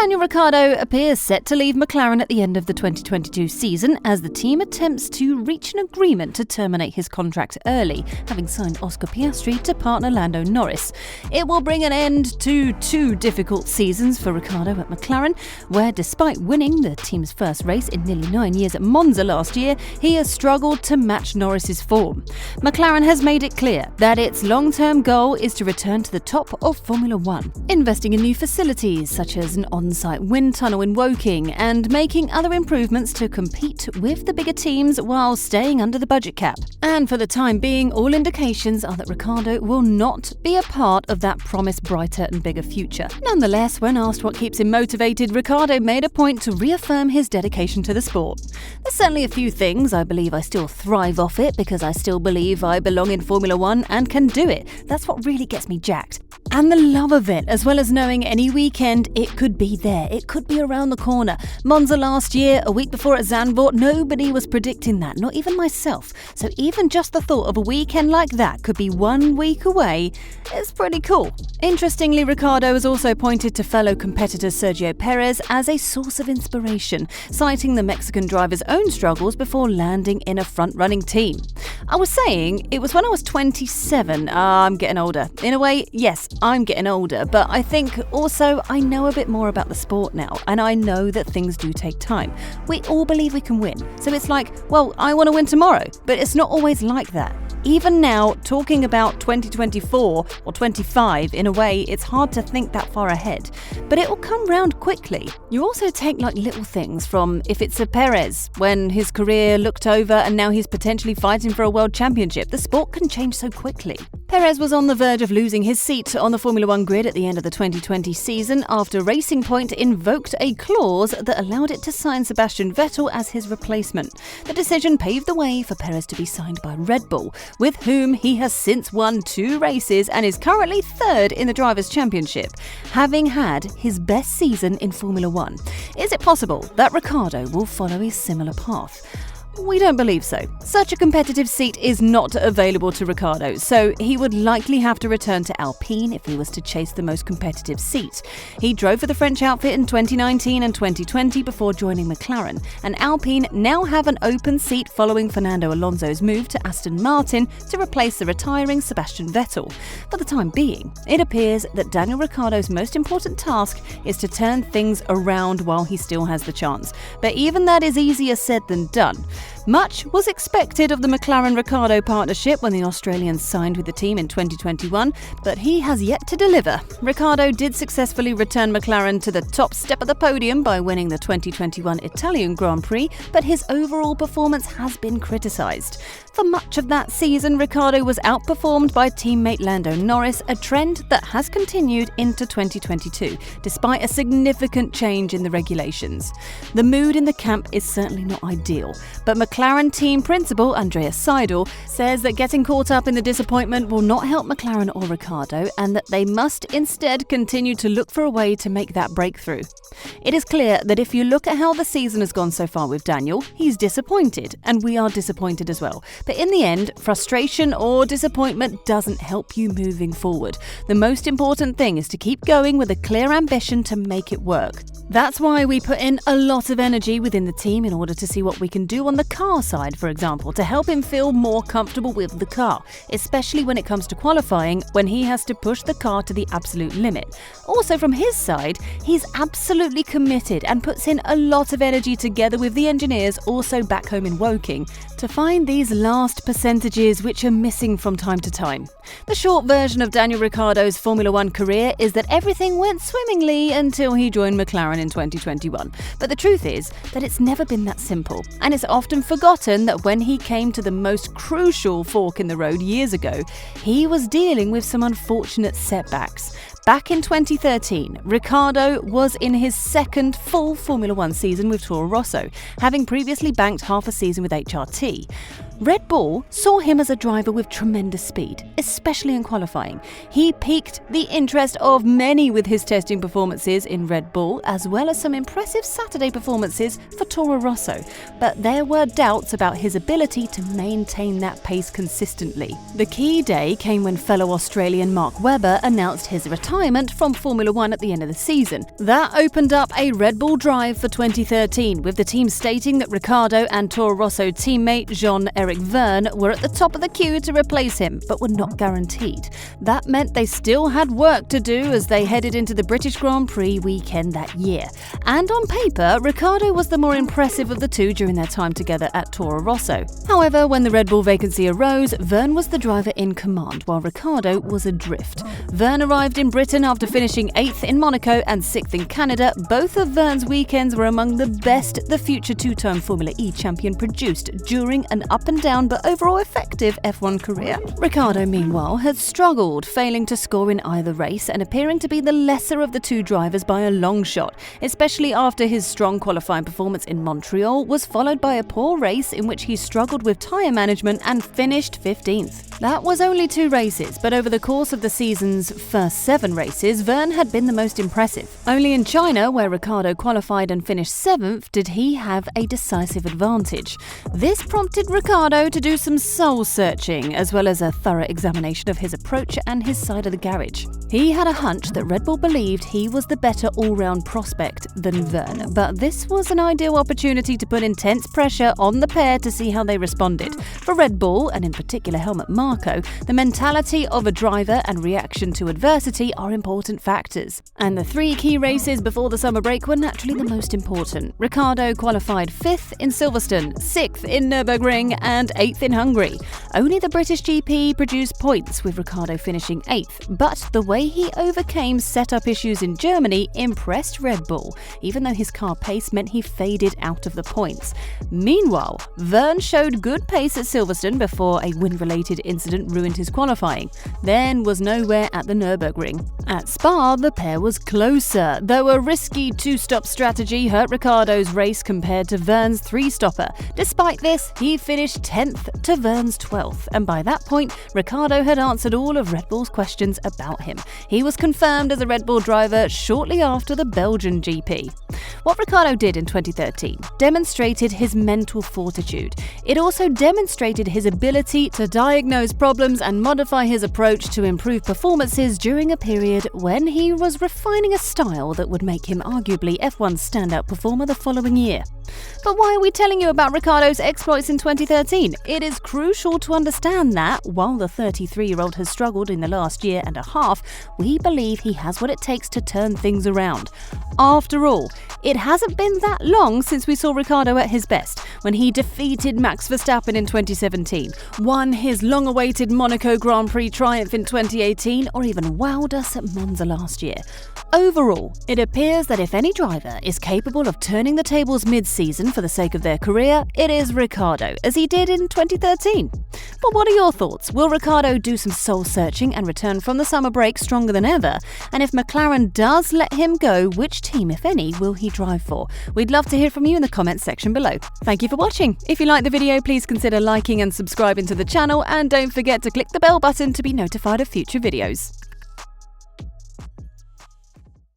Daniel Ricciardo appears set to leave McLaren at the end of the 2022 season as the team attempts to reach an agreement to terminate his contract early, having signed Oscar Piastri to partner Lando Norris. It will bring an end to 2 difficult seasons for Ricciardo at McLaren, where despite winning the team's first race in nearly 9 years at Monza last year, he has struggled to match Norris's form. McLaren has made it clear that its long-term goal is to return to the top of Formula One, investing in new facilities such as an on-site wind tunnel in Woking and making other improvements to compete with the bigger teams while staying under the budget cap. And for the time being, all indications are that Ricciardo will not be a part of that promised brighter and bigger future. Nonetheless, when asked what keeps him motivated, Ricciardo made a point to reaffirm his dedication to the sport. There's certainly a few things I believe I still thrive off it because I still believe I belong in Formula One and can do it. That's what really gets me jacked. And the love of it, as well as knowing any weekend it could be there, it could be around the corner. Monza last year, a week before at Zandvoort, nobody was predicting that, not even myself. So even just the thought of a weekend like that could be 1 week away is pretty cool. Interestingly, Ricciardo has also pointed to fellow competitor Sergio Perez as a source of inspiration, citing the Mexican driver's own struggles before landing in a front-running team. I was saying it was when I was 27. I'm getting older. In a way, yes, I'm getting older, but I think also I know a bit more about the sport now, and I know that things do take time. We all believe we can win, so it's like, well, I want to win tomorrow, but it's not always like that. Even now, talking about 2024 or 25, in a way, it's hard to think that far ahead. But it will come round quickly. You also take like little things from if it's a Perez, when his career looked over and now he's potentially fighting for a world championship. The sport can change so quickly. Perez was on the verge of losing his seat on the Formula One grid at the end of the 2020 season after Racing Point invoked a clause that allowed it to sign Sebastian Vettel as his replacement. The decision paved the way for Perez to be signed by Red Bull, with whom he has since won 2 races and is currently 3rd in the Drivers' Championship, having had his best season in Formula One. Is it possible that Ricciardo will follow a similar path? We don't believe so. Such a competitive seat is not available to Ricciardo, so he would likely have to return to Alpine if he was to chase the most competitive seat. He drove for the French outfit in 2019 and 2020 before joining McLaren, and Alpine now have an open seat following Fernando Alonso's move to Aston Martin to replace the retiring Sebastian Vettel. For the time being, it appears that Daniel Ricciardo's most important task is to turn things around while he still has the chance. But even that is easier said than done. Much was expected of the McLaren-Ricciardo partnership when the Australian signed with the team in 2021, but he has yet to deliver. Ricciardo did successfully return McLaren to the top step of the podium by winning the 2021 Italian Grand Prix, but his overall performance has been criticised. For much of that season, Ricciardo was outperformed by teammate Lando Norris, a trend that has continued into 2022, despite a significant change in the regulations. The mood in the camp is certainly not ideal, but McLaren team principal Andreas Seidel says that getting caught up in the disappointment will not help McLaren or Ricciardo, and that they must instead continue to look for a way to make that breakthrough. It is clear that if you look at how the season has gone so far with Daniel, he's disappointed, and we are disappointed as well. But in the end, frustration or disappointment doesn't help you moving forward. The most important thing is to keep going with a clear ambition to make it work. That's why we put in a lot of energy within the team in order to see what we can do on the car side, for example, to help him feel more comfortable with the car, especially when it comes to qualifying, when he has to push the car to the absolute limit. Also from his side, he's absolutely committed and puts in a lot of energy together with the engineers also back home in Woking to find these last percentages which are missing from time to time. The short version of Daniel Ricciardo's Formula One career is that everything went swimmingly until he joined McLaren in 2021. But the truth is that it's never been that simple, and it's often forgotten that when he came to the most crucial fork in the road years ago, he was dealing with some unfortunate setbacks. Back in 2013, Ricciardo was in his 2nd full Formula One season with Toro Rosso, having previously banked half a season with HRT. Red Bull saw him as a driver with tremendous speed, especially in qualifying. He piqued the interest of many with his testing performances in Red Bull, as well as some impressive Saturday performances for Toro Rosso. But there were doubts about his ability to maintain that pace consistently. The key day came when fellow Australian Mark Webber announced his retirement from Formula One at the end of the season. That opened up a Red Bull drive for 2013, with the team stating that Ricciardo and Toro Rosso teammate Jean-Éric Vergne were at the top of the queue to replace him, but were not guaranteed. That meant they still had work to do as they headed into the British Grand Prix weekend that year. And on paper, Ricciardo was the more impressive of the two during their time together at Toro Rosso. However, when the Red Bull vacancy arose, Vergne was the driver in command, while Ricciardo was adrift. Vergne arrived in Britain after finishing 8th in Monaco and 6th in Canada. Both of Vergne's weekends were among the best the future two-time Formula E champion produced during an up-and-down but overall effective F1 career. Ricciardo, meanwhile, had struggled, failing to score in either race and appearing to be the lesser of the two drivers by a long shot, especially after his strong qualifying performance in Montreal was followed by a poor race in which he struggled with tyre management and finished 15th. That was only 2 races, but over the course of the season's first 7 races, Vergne had been the most impressive. Only in China, where Ricciardo qualified and finished 7th, did he have a decisive advantage. This prompted Ricciardo to do some soul-searching, as well as a thorough examination of his approach and his side of the garage. He had a hunch that Red Bull believed he was the better all-round prospect than Vergne, but this was an ideal opportunity to put intense pressure on the pair to see how they responded. For Red Bull, and in particular Helmut Marko, the mentality of a driver and reaction to adversity are important factors. And the 3 key races before the summer break were naturally the most important. Ricciardo qualified 5th in Silverstone, 6th in Nürburgring and 8th in Hungary. Only the British GP produced points, with Ricciardo finishing 8th, but the way he overcame setup issues in Germany impressed Red Bull, even though his car pace meant he faded out of the points. Meanwhile, Vergne showed good pace at Silverstone before a wind-related incident ruined his qualifying, then was nowhere at the Nürburgring. At Spa, the pair was closer, though a risky 2-stop strategy hurt Ricciardo's race compared to Vergne's 3-stopper. Despite this, he finished 10th to Vergne's 12th, and by that point, Ricciardo had answered all of Red Bull's questions about him. He was confirmed as a Red Bull driver shortly after the Belgian GP. What Ricciardo did in 2013 demonstrated his mental fortitude. It also demonstrated his ability to diagnose problems and modify his approach to improve performances during a period when he was refining a style that would make him arguably F1's standout performer the following year. But why are we telling you about Ricciardo's exploits in 2013? It is crucial to understand that, while the 33-year-old has struggled in the last year and a half, we believe he has what it takes to turn things around. After all, it hasn't been that long since we saw Ricciardo at his best, when he defeated Max Verstappen in 2017, won his long-awaited Monaco Grand Prix triumph in 2018, or even wowed us at Monza last year. Overall, it appears that if any driver is capable of turning the tables mid-season for the sake of their career, it is Ricciardo, as he did in 2013. But what are your thoughts? Will Ricciardo do some soul-searching and return from the summer break stronger than ever? And if McLaren does let him go, which team, if any, will he drive for? We'd love to hear from you in the comments section below. Thank you for watching. If you liked the video, please consider liking and subscribing to the channel, and don't forget to click the bell button to be notified of future videos.